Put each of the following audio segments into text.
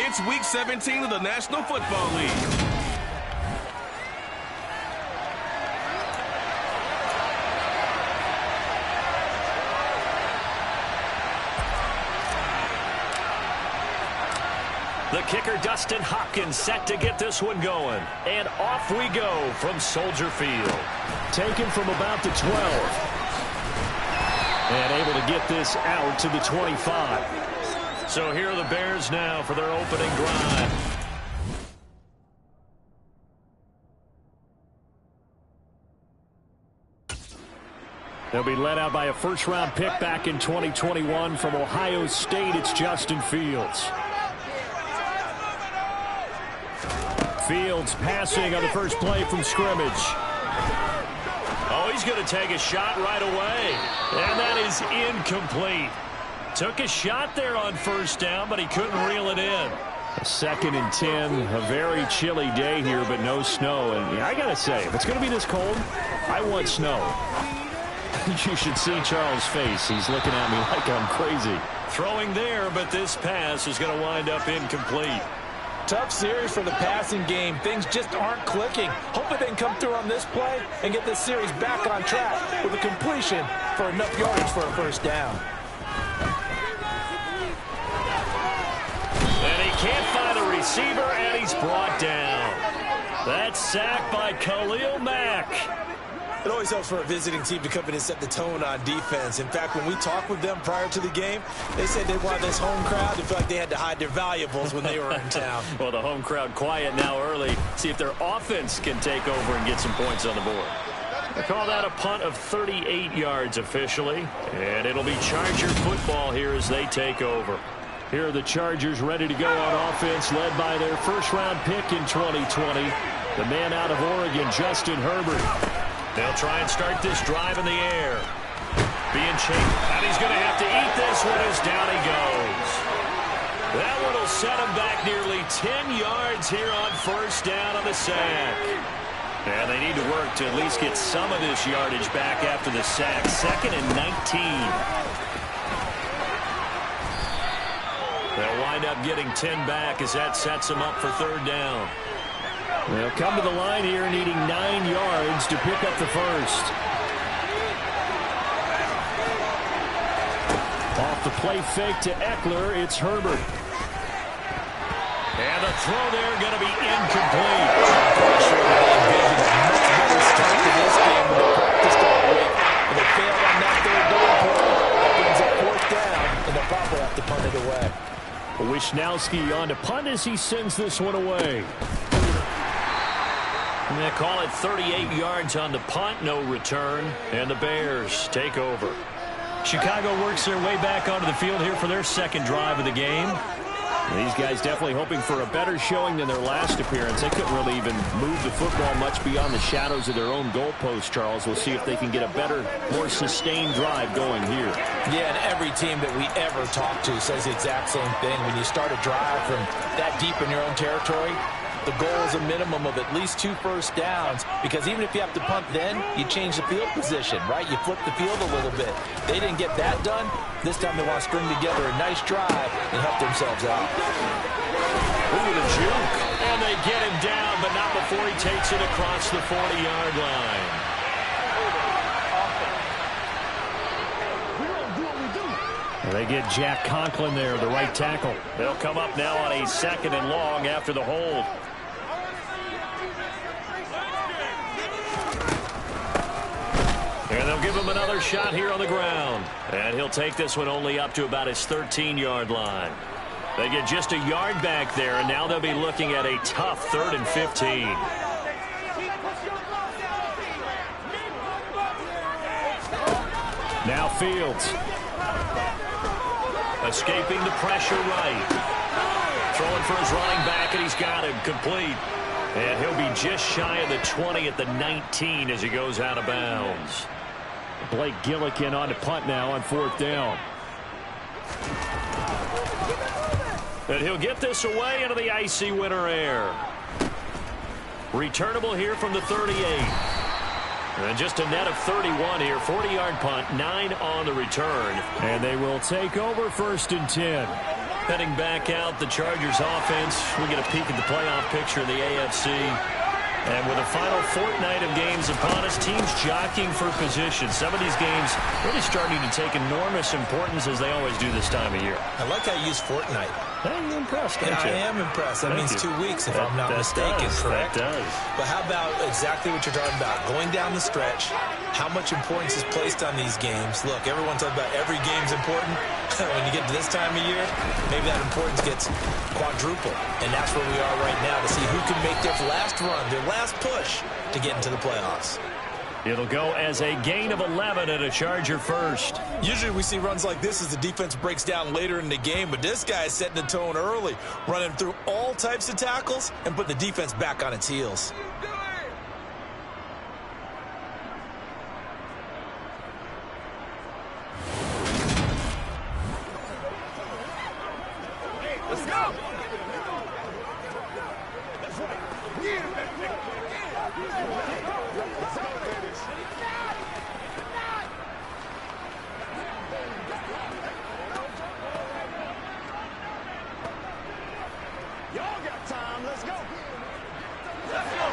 It's Week 17 of the National Football League. The kicker, Dustin Hopkins, set to get this one going. And off we go from Soldier Field. Taken from about the 12. And able to get this out to the 25. So here are the Bears now for their opening drive. They'll be led out by a first-round pick back in 2021 from Ohio State. It's Justin Fields. Fields passing on the first play from scrimmage. Oh, he's going to take a shot right away. And that is incomplete. Took a shot there on first down, but he couldn't reel it in. A 2nd and 10, a very chilly day here, but no snow. And I got to say, if it's going to be this cold, I want snow. You should see Charles' face. He's looking at me like I'm crazy. Throwing there, but this pass is going to wind up incomplete. Tough series for the passing game. Things just aren't clicking. Hopefully they can come through on this play and get this series back on track with a completion for enough yardage for a first down. And he can't find a receiver, and he's brought down. That's sacked by Khalil Mack. It always helps for a visiting team to come in and set the tone on defense. In fact, when we talked with them prior to the game, they said they wanted this home crowd to feel like they had to hide their valuables when they were in town. Well, the home crowd quiet now early. See if their offense can take over and get some points on the board. They call that a punt of 38 yards officially. And it'll be Charger football here as they take over. Here are the Chargers ready to go on offense, led by their first-round pick in 2020. The man out of Oregon, Justin Herbert. They'll try and start this drive in the air. Being chased. And he's going to have to eat this one as down he goes. That one will set him back nearly 10 yards here on first down on the sack. And they need to work to at least get some of this yardage back after the sack. 2nd and 19. They'll wind up getting 10 back as that sets them up for third down. They'll come to the line here needing 9 yards to pick up the first. Off the play fake to Eckler, it's Herbert. And the throw there going to be incomplete. They failed on that third down play. That brings up fourth down, and they'll probably have to punt it away. Wisnowski on to punt as he sends this one away. And they call it 38 yards on the punt, no return, and the Bears take over. Chicago works their way back onto the field here for their second drive of the game. These guys definitely hoping for a better showing than their last appearance. They couldn't really even move the football much beyond the shadows of their own goalpost, Charles. We'll see if they can get a better, more sustained drive going here. Yeah, and every team that we ever talk to says the exact same thing. When you start a drive from that deep in your own territory, the goal is a minimum of at least 2 first downs, because even if you have to punt then, you change the field position, right? You flip the field a little bit. They didn't get that done. This time they want to string together a nice drive and help themselves out. Ooh, the juke. And they get him down, but not before he takes it across the 40-yard line. They get Jack Conklin there, the right tackle. They'll come up now on a 2nd and long after the hold. And they'll give him another shot here on the ground. And he'll take this one only up to about his 13-yard line. They get just a yard back there, and now they'll be looking at a tough 3rd and 15. Now Fields. Escaping the pressure right. Throwing for his running back, and he's got him complete. And he'll be just shy of the 20 at the 19 as he goes out of bounds. Blake Gillikin on to punt now on 4th down. And he'll get this away into the icy winter air. Returnable here from the 38. And just a net of 31 here. 40-yard punt, 9 on the return. And they will take over 1st and 10. Heading back out, the Chargers offense. We get a peek at the playoff picture in the AFC. And with the final fortnight of games upon us, teams jockeying for position. Some of these games really starting to take enormous importance as they always do this time of year. I like how you use fortnight. I'm impressed, aren't you? I am impressed. That means 2 weeks, if I'm not mistaken, correct? That does. But how about exactly what you're talking about? Going down the stretch, how much importance is placed on these games? Look, everyone talks about every game's important. When you get to this time of year, maybe that importance gets quadrupled. And that's where we are right now to see who can make their last run, their last push to get into the playoffs. It'll go as a gain of 11 and a Charger first. Usually we see runs like this as the defense breaks down later in the game, but this guy is setting the tone early, running through all types of tackles and putting the defense back on its heels. Let's go! Y'all got time. Let's go. Let's go.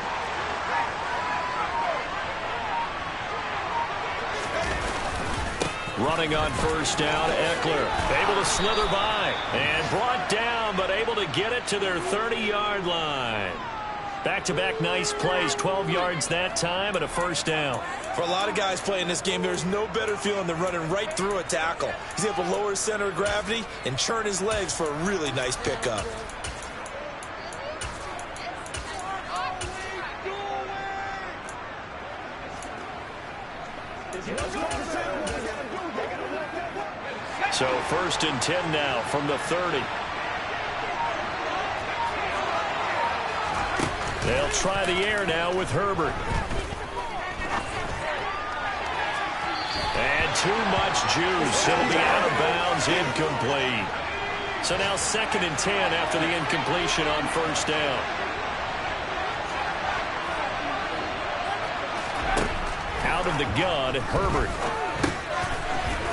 Running on first down, Eckler able to slither by and brought down, but able to get it to their 30-yard line. Back-to-back nice plays, 12 yards that time and a first down. For a lot of guys playing this game, there's no better feeling than running right through a tackle. He's able to lower his center of gravity and churn his legs for a really nice pickup. So first and 10 now from the 30. They'll try the air now with Herbert. And too much juice. It'll be out of bounds, incomplete. So now second and 10 after the incompletion on first down. Out of the gun, Herbert.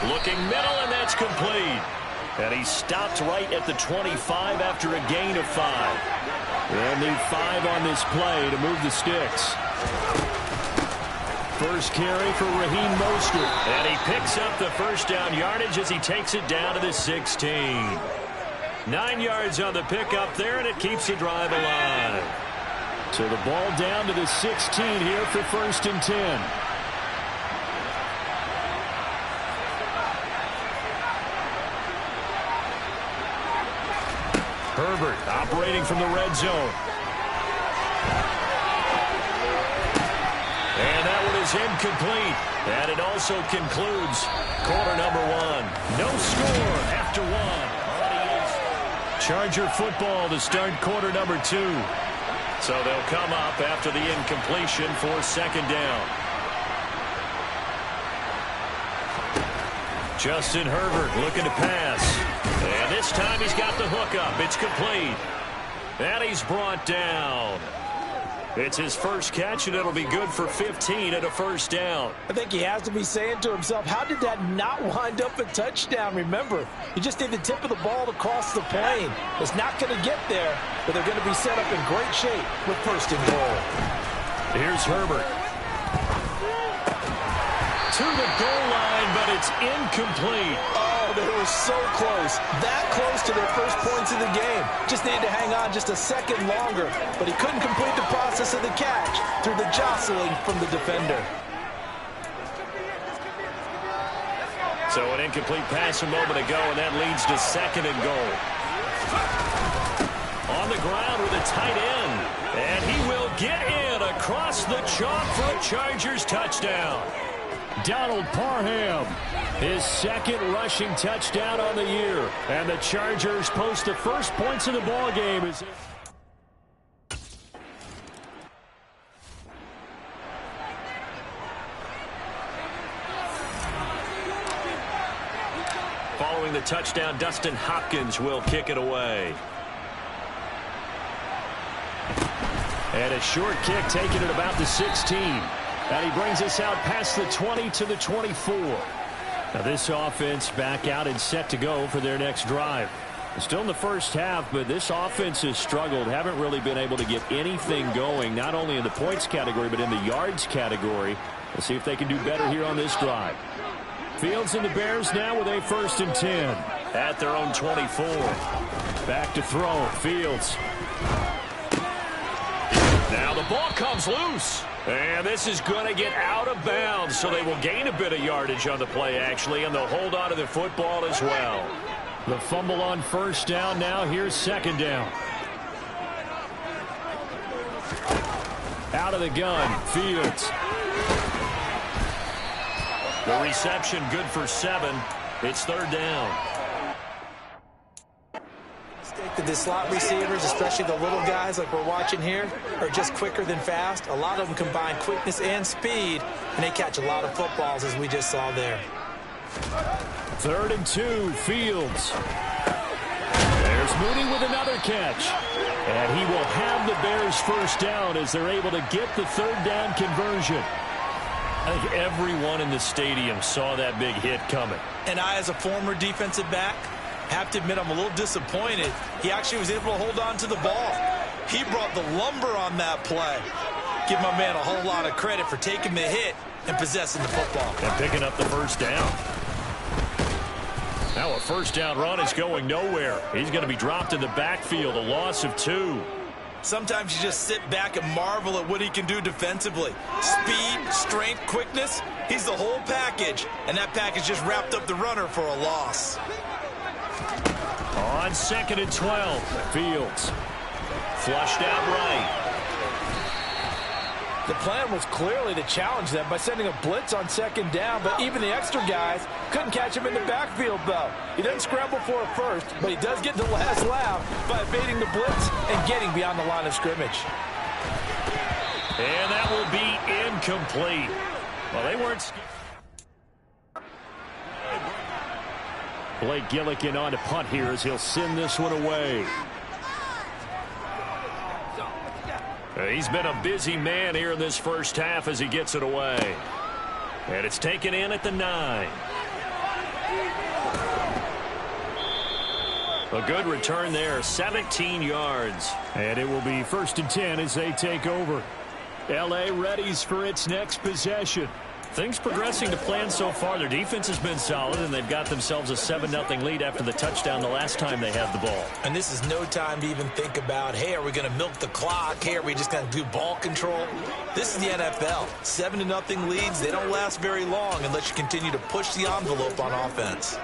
Looking middle, and that's complete. And he stopped right at the 25 after a gain of 5. They'll need 5 on this play to move the sticks. First carry for Raheem Mostert. And he picks up the first down yardage as he takes it down to the 16. 9 yards on the pickup there, and it keeps the drive alive. So the ball down to the 16 here for first and 10. Herbert operating from the red zone. And that one is incomplete. And it also concludes quarter number 1. No score after 1. Charger football to start quarter number 2. So they'll come up after the incompletion for second down. Justin Herbert looking to pass. And this time he's got the hook up. It's complete. And he's brought down. It's his first catch, and it'll be good for 15 and a first down. I think he has to be saying to himself, how did that not wind up a touchdown? Remember, he just did the tip of the ball to cross the plane. It's not going to get there, but they're going to be set up in great shape with first and goal. Here's Herbert. To the goal line, but it's incomplete. Oh, they were so close. That close to their first points of the game. Just needed to hang on just a second longer, but he couldn't complete the process of the catch through the jostling from the defender. So an incomplete pass a moment ago, and that leads to second and goal. On the ground with a tight end, and he will get in across the chalk for a Chargers touchdown. Donald Parham, his second rushing touchdown on the year. And the Chargers post the first points of the ball game. Following the touchdown, Dustin Hopkins will kick it away. And a short kick taken at about the 16. And he brings us out past the 20 to the 24. Now this offense back out and set to go for their next drive. Still in the first half, but this offense has struggled. Haven't really been able to get anything going, not only in the points category, but in the yards category. Let's see if they can do better here on this drive. Fields and the Bears now with a 1st and 10 at their own 24. Back to throw. Fields. Now the ball comes loose. And this is going to get out of bounds, so they will gain a bit of yardage on the play, actually, and they'll hold on to the football as well. The fumble on 1st down. Now here's 2nd down. Out of the gun. Fields. The reception good for 7. It's 3rd down. That the slot receivers, especially the little guys like we're watching here, are just quicker than fast. A lot of them combine quickness and speed, and they catch a lot of footballs, as we just saw there. 3rd and 2, Fields. There's Mooney with another catch. And he will have the Bears 1st down as they're able to get the 3rd down conversion. I think everyone in the stadium saw that big hit coming. And I, as a former defensive back, have to admit I'm a little disappointed. He actually was able to hold on to the ball. He brought the lumber on that play. Give my man a whole lot of credit for taking the hit and possessing the football. And picking up the 1st down. Now a 1st down run is going nowhere. He's going to be dropped in the backfield, a loss of 2. Sometimes you just sit back and marvel at what he can do defensively. Speed, strength, quickness, he's the whole package. And that package just wrapped up the runner for a loss. On 2nd and 12, Fields. Flushed out right. The plan was clearly to challenge them by sending a blitz on 2nd down, but even the extra guys couldn't catch him in the backfield, though. He doesn't scramble for a first, but he does get the last laugh by evading the blitz and getting beyond the line of scrimmage. And that will be incomplete. Well, they weren't... Blake Gillikin on to punt here as he'll send this one away. He's been a busy man here in this 1st half as he gets it away. And it's taken in at the 9. A good return there, 17 yards. And it will be 1st and 10 as they take over. L.A. readies for its next possession. Things progressing to plan so far. Their defense has been solid, and they've got themselves a 7-0 lead after the touchdown the last time they had the ball. And this is no time to even think about, hey, are we going to milk the clock? Hey, are we just going to do ball control? This is the NFL. 7-0 leads, they don't last very long unless you continue to push the envelope on offense.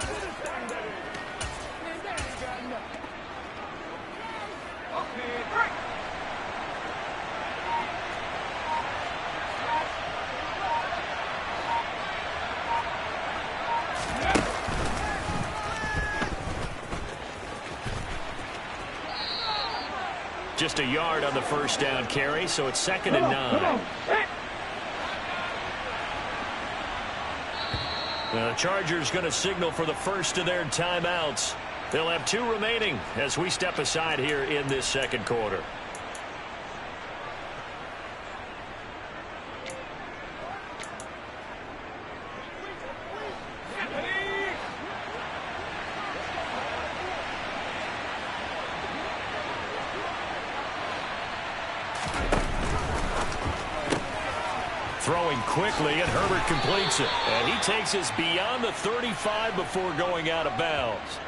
Just a yard on the 1st down carry, so it's 2nd and 9. Now the Chargers going to signal for the first of their timeouts. They'll have 2 remaining as we step aside here in this 2nd quarter. Throwing quickly, and Herbert completes it. And he takes us beyond the 35 before going out of bounds.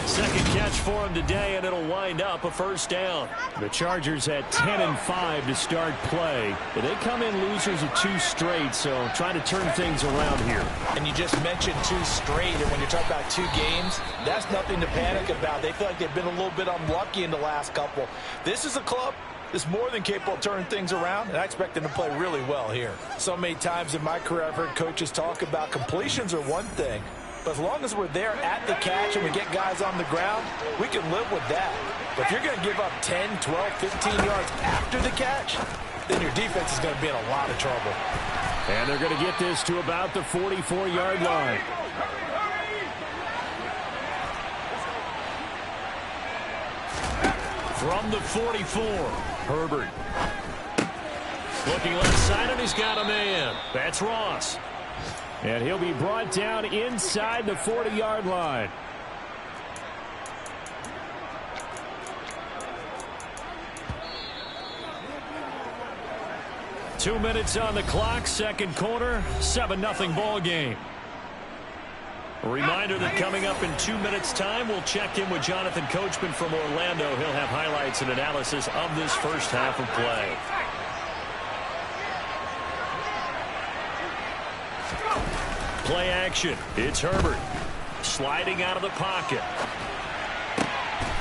2nd catch for him today, and it'll wind up a 1st down. The Chargers at 10-5 to start play. But they come in losers of 2 straight, so trying to turn things around here. And you just mentioned 2 straight, and when you talk about 2 games, that's nothing to panic about. They feel like they've been a little bit unlucky in the last couple. This is a club is more than capable of turning things around, and I expect them to play really well here. So many times in my career I've heard coaches talk about completions are one thing, but as long as we're there at the catch and we get guys on the ground, we can live with that. But if you're going to give up 10, 12, 15 yards after the catch, then your defense is going to be in a lot of trouble. And they're going to get this to about the 44-yard line. From the 44, Herbert. Looking left side, and he's got a man. That's Ross. And he'll be brought down inside the 40-yard line. 2 minutes on the clock, second quarter, 7-0 ball game. A reminder that coming up in 2 minutes' time, we'll check in with Jonathan Coachman from Orlando. He'll have highlights and analysis of this first half of play. Play action. It's Herbert. Sliding out of the pocket.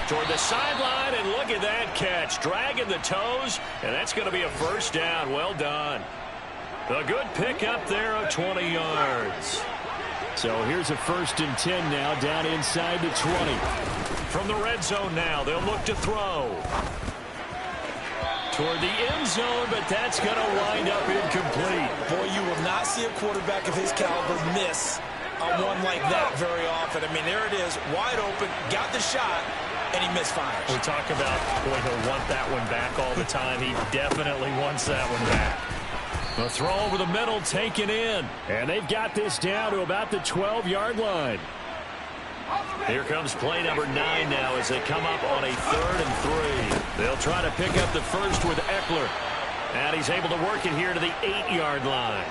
Toward the sideline, and look at that catch. Dragging the toes, and that's going to be a first down. Well done. A good pick up there of 20 yards. So here's a 1st and 10 now, down inside the 20. From the red zone now, they'll look to throw. Toward the end zone, but that's going to wind up incomplete. Boy, you will not see a quarterback of his caliber miss on one like that very often. I mean, there it is, wide open, got the shot, and he misfires. We talk about, boy, he'll want that one back all the time. He definitely wants that one back. The throw over the middle taken in. And they've got this down to about the 12-yard line. Here comes play number 9 now as they come up on a 3rd and 3. They'll try to pick up the first with Eckler. And he's able to work it here to the 8-yard line.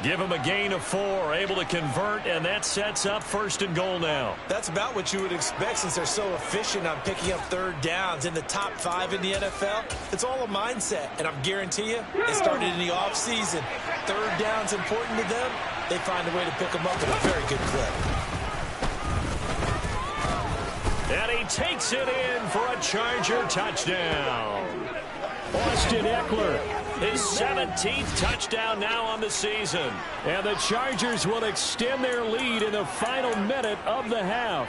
Give him a gain of 4, able to convert, and that sets up 1st and goal now. That's about what you would expect since they're so efficient on picking up 3rd downs in the top 5 in the NFL. It's all a mindset, and I guarantee you, it started in the offseason. 3rd down's important to them. They find a way to pick them up at a very good clip. And he takes it in for a Charger touchdown. Austin Eckler, his 17th touchdown now on the season. And the Chargers will extend their lead in the final minute of the half.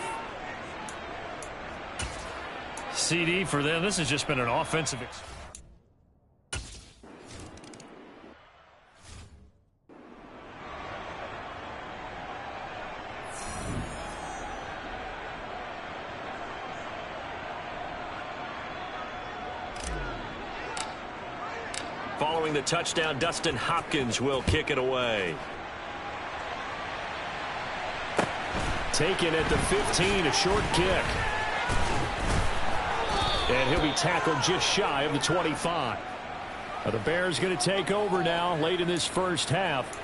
CD for them. This has just been an offensive experience. Following the touchdown, Dustin Hopkins will kick it away. Taken at the 15, a short kick. And he'll be tackled just shy of the 25. The Bears going to take over now late in this first half.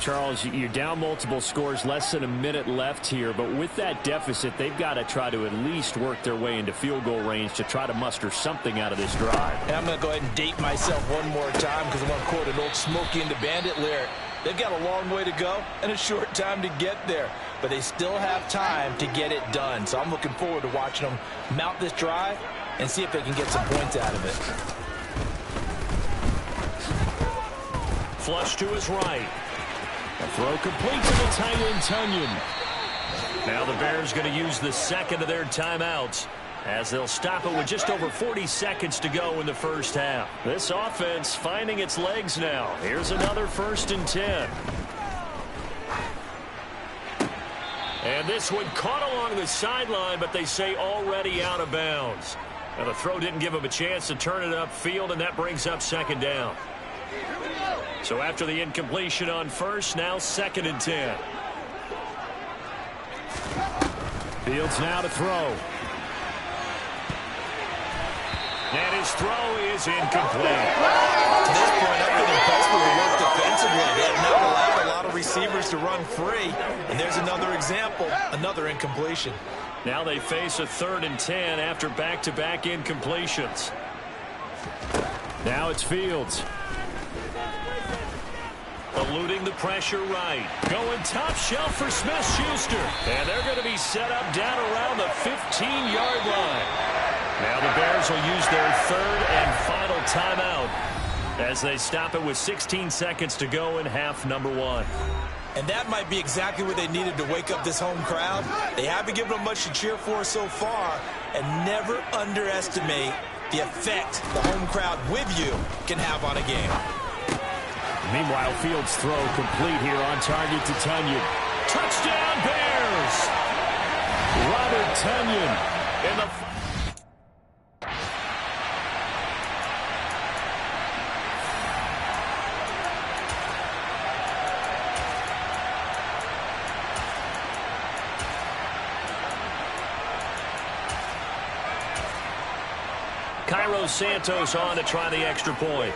Charles, you're down multiple scores, less than a minute left here, but with that deficit, they've got to try to at least work their way into field goal range to try to muster something out of this drive. And I'm going to go ahead and date myself one more time because I'm going to quote an old Smokey and the Bandit lyric. They've got a long way to go and a short time to get there, but they still have time to get it done. So I'm looking forward to watching them mount this drive and see if they can get some points out of it. Flush to his right. A throw complete to the tight end, Tunyon. Now the Bears going to use the second of their timeouts as they'll stop it with just over 40 seconds to go in the first half. This offense finding its legs now. Here's another 1st and 10. And this one caught along the sideline, but they say already out of bounds. Now the throw didn't give him a chance to turn it upfield, and that brings up 2nd down. So after the incompletion on 1st, now 2nd and 10. Fields now to throw. And his throw is incomplete. To this point, I've been impressed with the work defensively. They have not allowed a lot of receivers to run free. And there's another example, another incompletion. Now they face a 3rd and 10 after back-to-back incompletions. Now it's Fields. Eluding the pressure right. Going top shelf for Smith-Schuster. And they're going to be set up down around the 15-yard line. Now the Bears will use their 3rd and final timeout as they stop it with 16 seconds to go in half number 1. And that might be exactly what they needed to wake up this home crowd. They haven't given them much to cheer for so far. And never underestimate the effect the home crowd with you can have on a game. Meanwhile, Fields' throw complete here on target to Tunyon. Touchdown, Bears! Robert Tunyon in the... Cairo Santos on to try the extra point.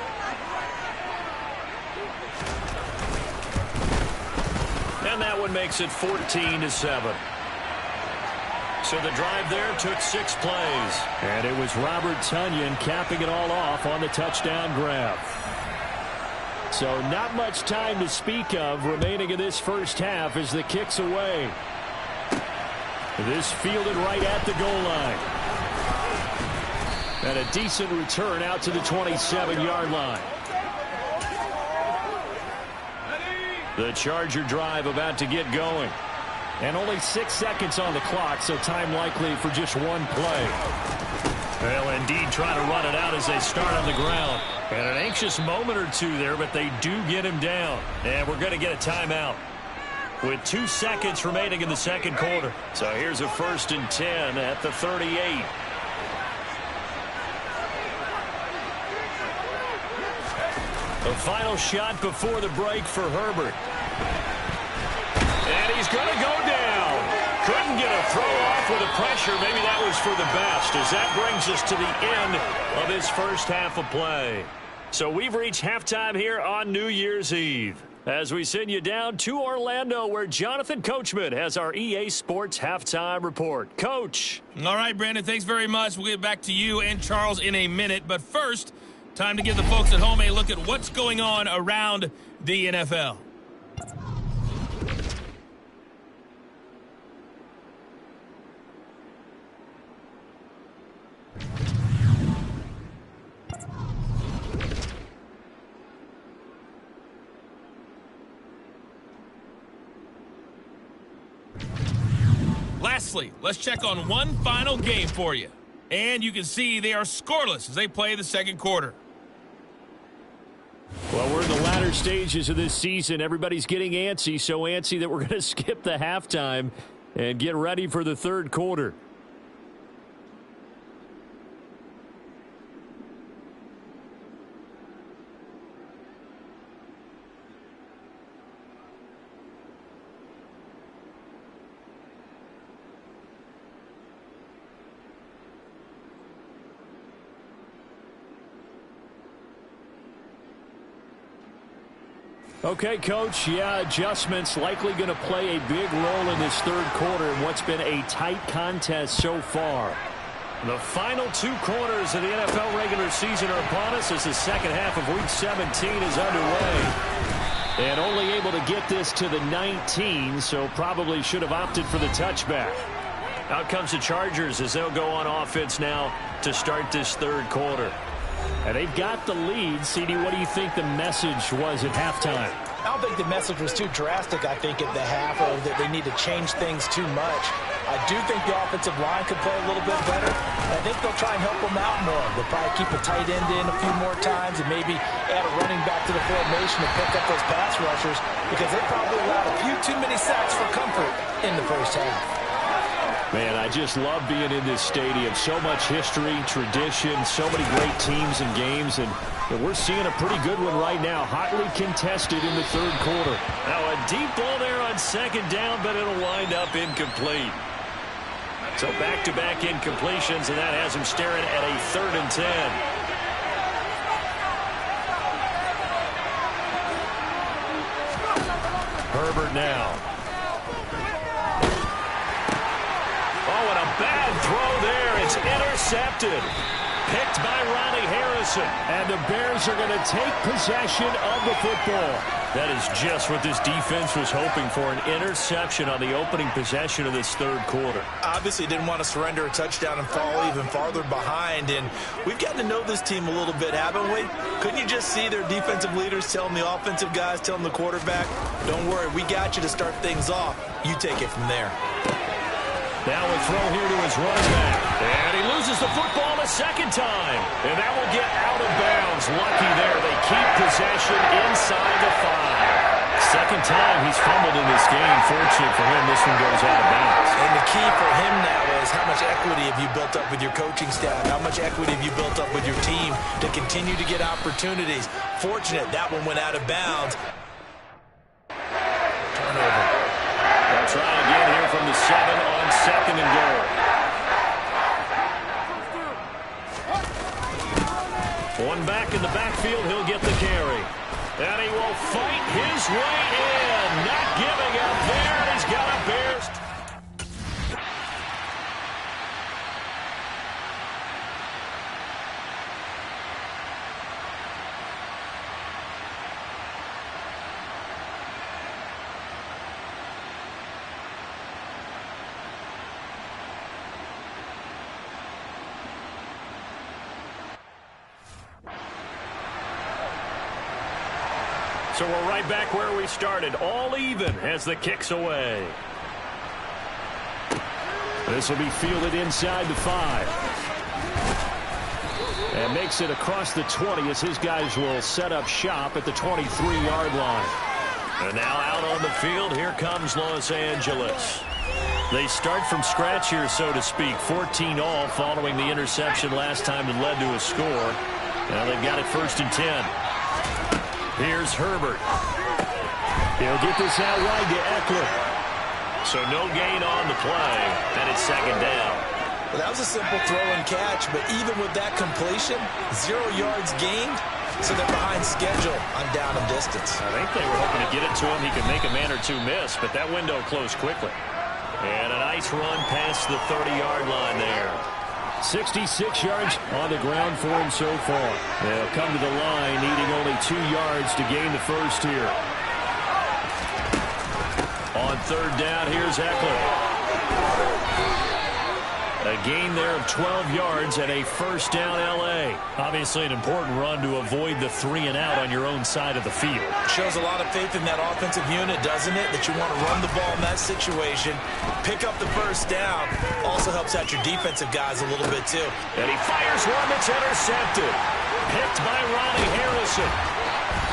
And that one makes it 14-7. So the drive there took 6 plays. And it was Robert Tonyan capping it all off on the touchdown grab. So not much time to speak of remaining in this first half as the kick's away. This fielded right at the goal line. And a decent return out to the 27-yard line. The Charger drive about to get going. And only 6 seconds on the clock, so time likely for just one play. They'll indeed try to run it out as they start on the ground. And an anxious moment or two there, but they do get him down. And we're going to get a timeout with 2 seconds remaining in the second quarter. So here's a 1st and 10 at the 38. The final shot before the break for Herbert. And he's going to go down. Couldn't get a throw off with the pressure. Maybe that was for the best, as that brings us to the end of this first half of play. So we've reached halftime here on New Year's Eve, as we send you down to Orlando, where Jonathan Coachman has our EA Sports Halftime Report. Coach. All right, Brandon, thanks very much. We'll get back to you and Charles in a minute. But first, time to give the folks at home a look at what's going on around the NFL. Lastly, let's check on one final game for you. And you can see they are scoreless as they play the second quarter. Well, we're in the latter stages of this season. Everybody's getting antsy, so antsy that we're going to skip the halftime and get ready for the third quarter. Okay, Coach, adjustments likely going to play a big role in this third quarter in what's been a tight contest so far. The final 2 quarters of the NFL regular season are upon us as the second half of Week 17 is underway. And only able to get this to the 19, so probably should have opted for the touchback. Out comes the Chargers as they'll go on offense now to start this third quarter. And they've got the lead. CD, what do you think the message was at halftime? I don't think the message was too drastic, I think, at the half, or that they need to change things too much. I do think the offensive line could play a little bit better. I think they'll try and help them out more. They'll probably keep a tight end in a few more times and maybe add a running back to the formation to pick up those pass rushers, because they probably allowed a few too many sacks for comfort in the first half. Man, I just love being in this stadium. So much history, tradition, so many great teams and games, and we're seeing a pretty good one right now, hotly contested in the third quarter. Now a deep ball there on second down, but it'll wind up incomplete. So back-to-back incompletions, and that has him staring at a 3rd and 10. Herbert now. Oh, and a bad throw there. It's intercepted. Picked by Ronnie Harrison. And the Bears are going to take possession of the football. That is just what this defense was hoping for, an interception on the opening possession of this third quarter. Obviously didn't want to surrender a touchdown and fall even farther behind, and we've gotten to know this team a little bit, haven't we? Couldn't you just see their defensive leaders telling the offensive guys, telling the quarterback, don't worry, we got you to start things off. You take it from there. Now a throw here to his running back. And he loses the football a second time. And that will get out of bounds. Lucky there. They keep possession inside the 5. Second time he's fumbled in this game. Fortunate for him, this one goes out of bounds. And the key for him now is how much equity have you built up with your coaching staff? How much equity have you built up with your team to continue to get opportunities? Fortunate that one went out of bounds. Turnover. They'll try again here from the 7 on 2nd and goal. One back in the backfield, he'll get the carry. And he will fight his way in, not giving up So we're right back where we started, all even as the kick's away. This will be fielded inside the 5. And makes it across the 20 as his guys will set up shop at the 23-yard line. And now out on the field, here comes Los Angeles. They start from scratch here, so to speak. 14 all following the interception last time that led to a score. Now they've got it 1st and 10. Here's Herbert. He'll get this out wide to Eckler. So no gain on the play, and it's 2nd down. Well, that was a simple throw and catch, but even with that completion, 0 yards gained, so they're behind schedule on down and distance. I think they were hoping to get it to him. He could make a man or two miss, but that window closed quickly. And a nice run past the 30-yard line there. 66 yards on the ground for him so far. They'll come to the line, needing only 2 yards to gain the first here. On 3rd down, here's Eckler. A gain there of 12 yards and a 1st down L.A. Obviously an important run to avoid the 3 and out on your own side of the field. Shows a lot of faith in that offensive unit, doesn't it? That you want to run the ball in that situation. Pick up the 1st down. Also helps out your defensive guys a little bit, too. And he fires one that's intercepted. Picked by Ronnie Harrison.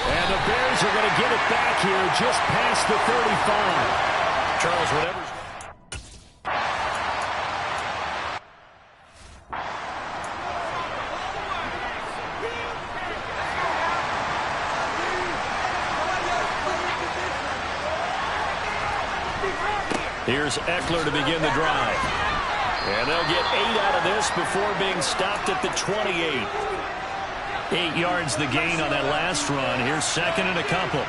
And the Bears are going to get it back here just past the 35. Charles, whatever. Here's Eckler to begin the drive. And they'll get 8 out of this before being stopped at the 28. 8 yards the gain on that last run. Here's 2nd and a couple.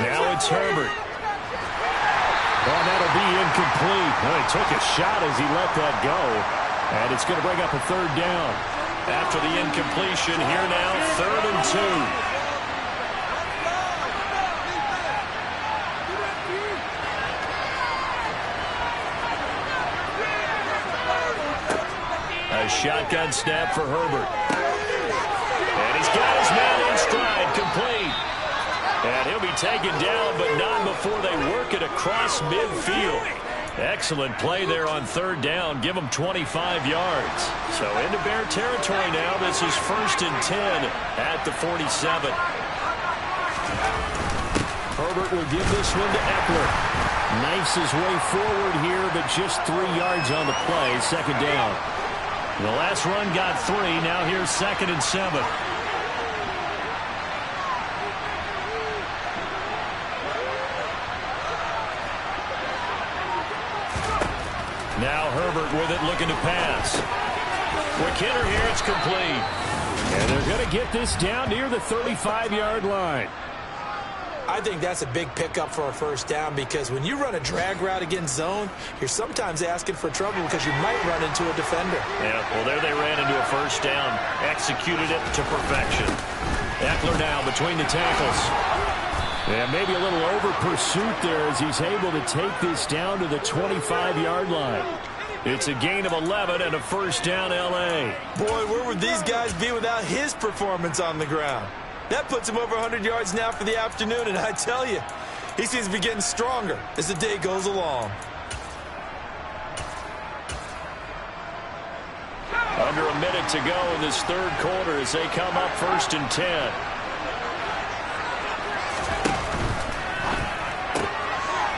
Now it's Herbert. Well, that'll be incomplete. Well, he took a shot as he let that go. And it's going to bring up a 3rd down. After the incompletion, here now, 3rd and 2. A shotgun snap for Herbert. And he's got his man in stride, complete. And he'll be taken down, but not before they work it across midfield. Excellent play there on 3rd down. Give them 25 yards. So into Bear territory now. This is 1st and 10 at the 47. Herbert will give this one to Eckler. Knifes his way forward here, but just 3 yards on the play. 2nd down. The last run got 3. Now here's 2nd and 7. Now Herbert with it, looking to pass. Quick hitter here, it's complete. And they're going to get this down near the 35-yard line. I think that's a big pickup for a 1st down, because when you run a drag route against zone, you're sometimes asking for trouble because you might run into a defender. Yeah, well, there they ran into a 1st down. Executed it to perfection. Eckler now between the tackles. Yeah, maybe a little over pursuit there as he's able to take this down to the 25-yard line. It's a gain of 11 and a 1st down L.A. Boy, where would these guys be without his performance on the ground? That puts him over 100 yards now for the afternoon, and I tell you, he seems to be getting stronger as the day goes along. Under a minute to go in this 3rd quarter as they come up 1st and 10.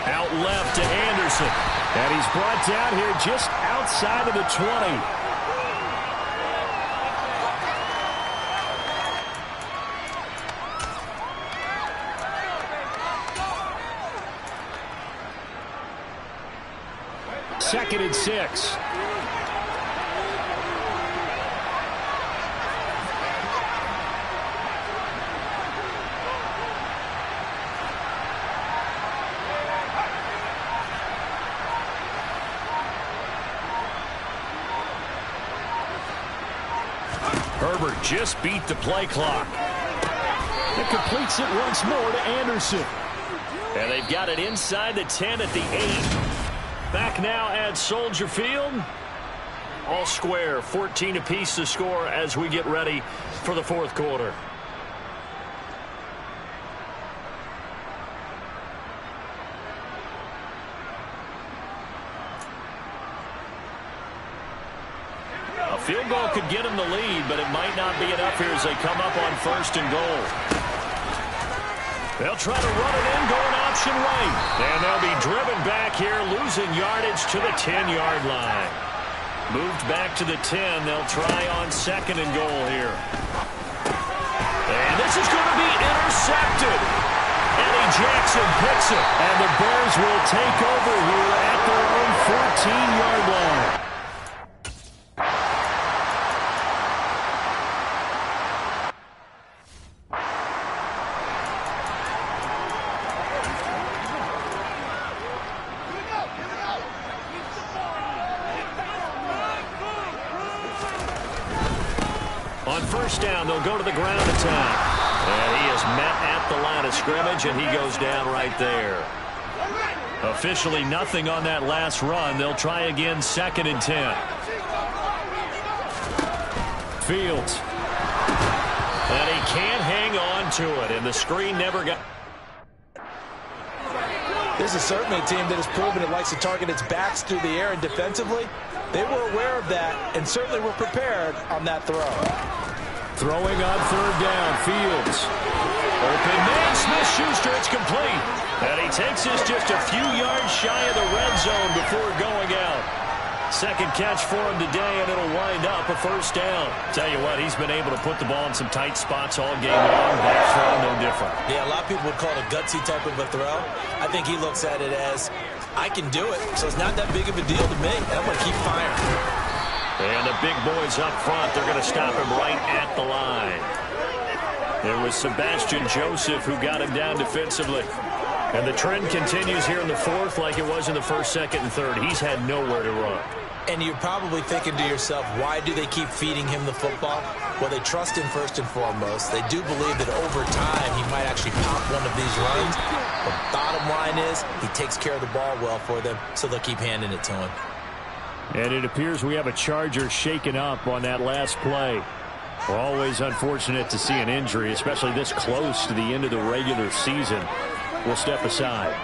Out left to Anderson. And he's brought down here just outside of the 20. Second and 6. Herbert just beat the play clock. It completes it once more to Anderson. And they've got it inside the 10 at the 8. Back now at Soldier Field. All square, 14 apiece to score as we get ready for the fourth quarter. A field goal could get them the lead, but it might not be enough here as they come up on 1st and goal. They'll try to run it in, going option right. And they'll be driven back here, losing yardage to the 10-yard line. Moved back to the 10. They'll try on 2nd and goal here. And this is going to be intercepted. Eddie Jackson picks it. And the Bears will take over here at their own 14-yard line. On 1st down, they'll go to the ground attack. And he is met at the line of scrimmage, and he goes down right there. Officially nothing on that last run. They'll try again 2nd and 10. Fields. And he can't hang on to it, and the screen never got... This is certainly a team that has proven it likes to target its backs through the air and defensively. They were aware of that and certainly were prepared on that throw. Throwing on 3rd down, Fields. Open man, Smith-Schuster, it's complete. And he takes this just a few yards shy of the red zone before going out. 2nd catch for him today, and it'll wind up a 1st down. Tell you what, he's been able to put the ball in some tight spots all game long. That throw, no different. Yeah, a lot of people would call it a gutsy type of a throw. I think he looks at it as, I can do it, so it's not that big of a deal to me. I'm going to keep firing. And the big boys up front, they're going to stop him right at the line. It was Sebastian Joseph who got him down defensively. And the trend continues here in the 4th like it was in the 1st, 2nd, and 3rd. He's had nowhere to run. And you're probably thinking to yourself, why do they keep feeding him the football? Well, they trust him first and foremost. They do believe that over time he might actually pop one of these runs. The bottom line is he takes care of the ball well for them, so they'll keep handing it to him. And it appears we have a Charger shaken up on that last play. We're always unfortunate to see an injury, especially this close to the end of the regular season. We'll step aside.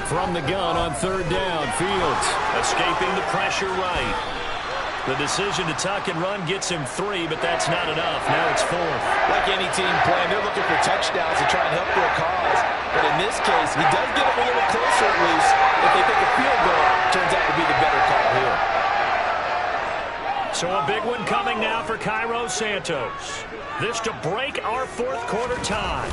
From the gun on 3rd down, Fields. Escaping the pressure right. The decision to tuck and run gets him 3, but that's not enough. Now it's 4th. Like any team playing, they're looking for touchdowns to try and help their cause. But in this case, he does get them a little closer at least. If they think a field goal turns out to be the better call here. So a big one coming now for Cairo Santos. This to break our 4th quarter tie.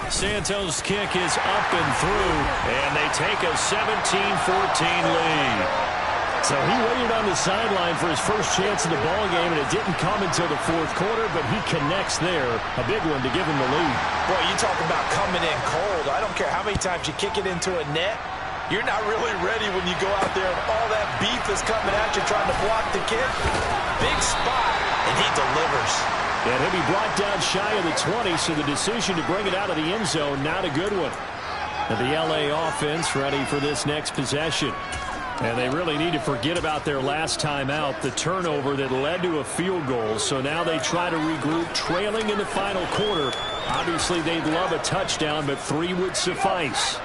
Santos' kick is up and through, and they take a 17-14 lead. So he waited on the sideline for his first chance in the ball game, and it didn't come until the 4th quarter, but he connects there. A big one to give him the lead. Boy, you talk about coming in cold. I don't care how many times you kick it into a net. You're not really ready when you go out there and all that beef is coming at you trying to block the kick. Big spot, and he delivers. And he'll be brought down shy of the 20, so the decision to bring it out of the end zone, not a good one. And the LA offense ready for this next possession. And they really need to forget about their last time out, the turnover that led to a field goal. So now they try to regroup, trailing in the final quarter. Obviously, they'd love a touchdown, but 3 would suffice.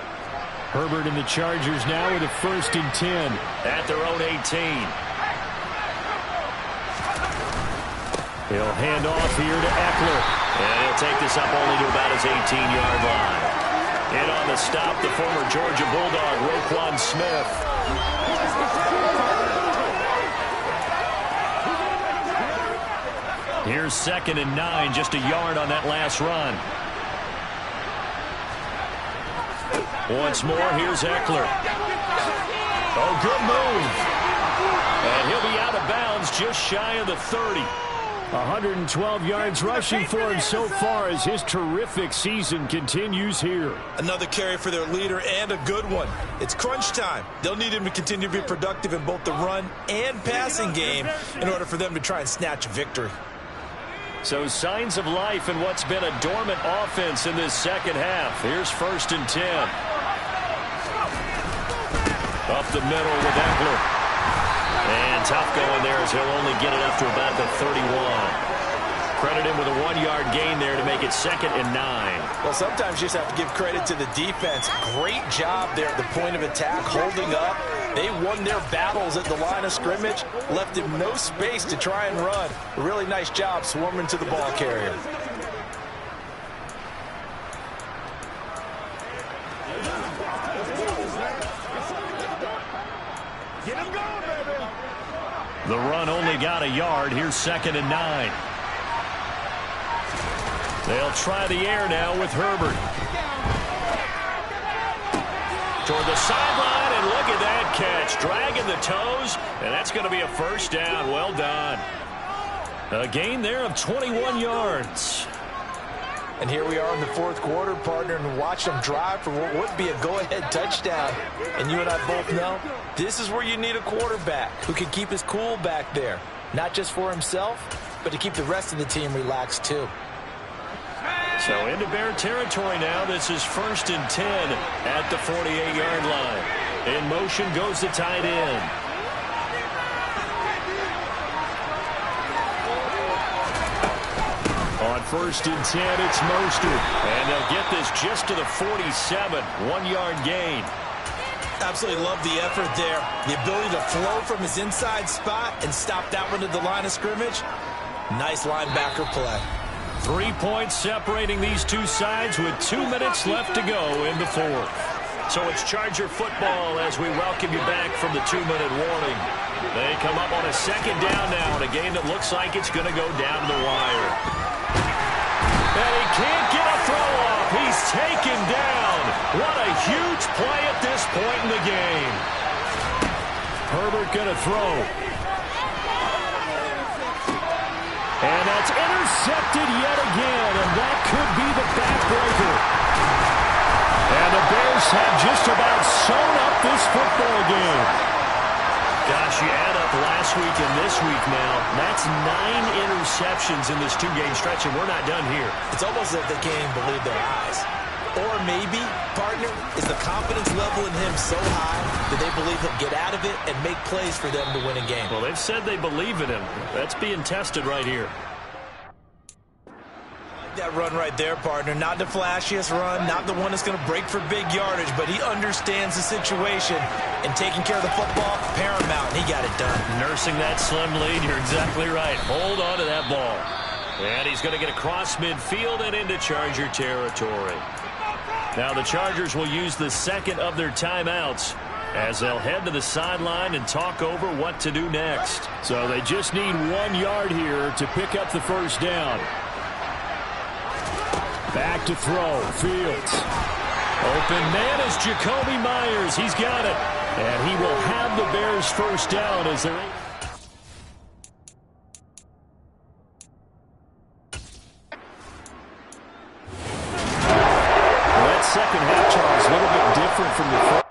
Herbert and the Chargers now with a 1st and 10 at their own 18. He'll hand off here to Eckler. And he'll take this up only to about his 18-yard line. In on the stop, the former Georgia Bulldog, Roquan Smith. Here's 2nd and 9, just a yard on that last run. Once more, here's Eckler. Oh, good move. And he'll be out of bounds just shy of the 30. 112 yards rushing for him so far as his terrific season continues here. Another carry for their leader and a good one. It's crunch time. They'll need him to continue to be productive in both the run and passing game in order for them to try and snatch a victory. So signs of life in what's been a dormant offense in this second half. Here's 1st and 10. Up the middle with Eckler. And tough going there as he'll only get it up to about the 31. Credit him with a 1-yard gain there to make it 2nd and 9. Well, sometimes you just have to give credit to the defense. Great job there at the point of attack, holding up. They won their battles at the line of scrimmage, left him no space to try and run. A really nice job swarming to the ball carrier. Get him going, baby. The run only got a yard. Here's 2nd and 9. They'll try the air now with Herbert. Toward the sideline, and look at that catch. Dragging the toes, and that's going to be a 1st down. Well done. A gain there of 21 yards. And here we are in the 4th quarter, partner, and watch them drive for what would be a go-ahead touchdown. And you and I both know this is where you need a quarterback who can keep his cool back there. Not just for himself, but to keep the rest of the team relaxed too. So into Bear territory now. This is 1st and 10 at the 48-yard line. In motion goes the tight end. On 1st and 10, it's Mostert. And they'll get this just to the 47. 1-yard gain. Absolutely love the effort there. The ability to flow from his inside spot and stop that one at the line of scrimmage. Nice linebacker play. 3 points separating these two sides with 2 minutes left to go in the 4th. So it's Charger football as we welcome you back from the 2-minute warning. They come up on a 2nd down now in a game that looks like it's going to go down the wire. And he can't get a throw off. He's taken down. What a huge play at this point in the game. Herbert going to throw. And that's intercepted yet again, and that could be the backbreaker. And the Bears have just about sewn up this football game. Gosh, you add up last week and this week now, that's 9 interceptions in this 2-game stretch, and we're not done here. It's almost as if they can't even believe their eyes. Or maybe, partner, is the confidence level in him so high that they believe he'll get out of it and make plays for them to win a game. Well, they've said they believe in him. That's being tested right here. That run right there, partner. Not the flashiest run, not the one that's going to break for big yardage, but he understands the situation, and taking care of the football, paramount, and he got it done. Nursing that slim lead, you're exactly right. Hold on to that ball. And he's going to get across midfield and into Charger territory. Now the Chargers will use the 2nd of their timeouts as they'll head to the sideline and talk over what to do next. So they just need 1 yard here to pick up the 1st down. Back to throw. Fields. Open man is Jacoby Myers. He's got it. And he will have the Bears 1st down as they're... Second half, Charles, a little bit different from the first.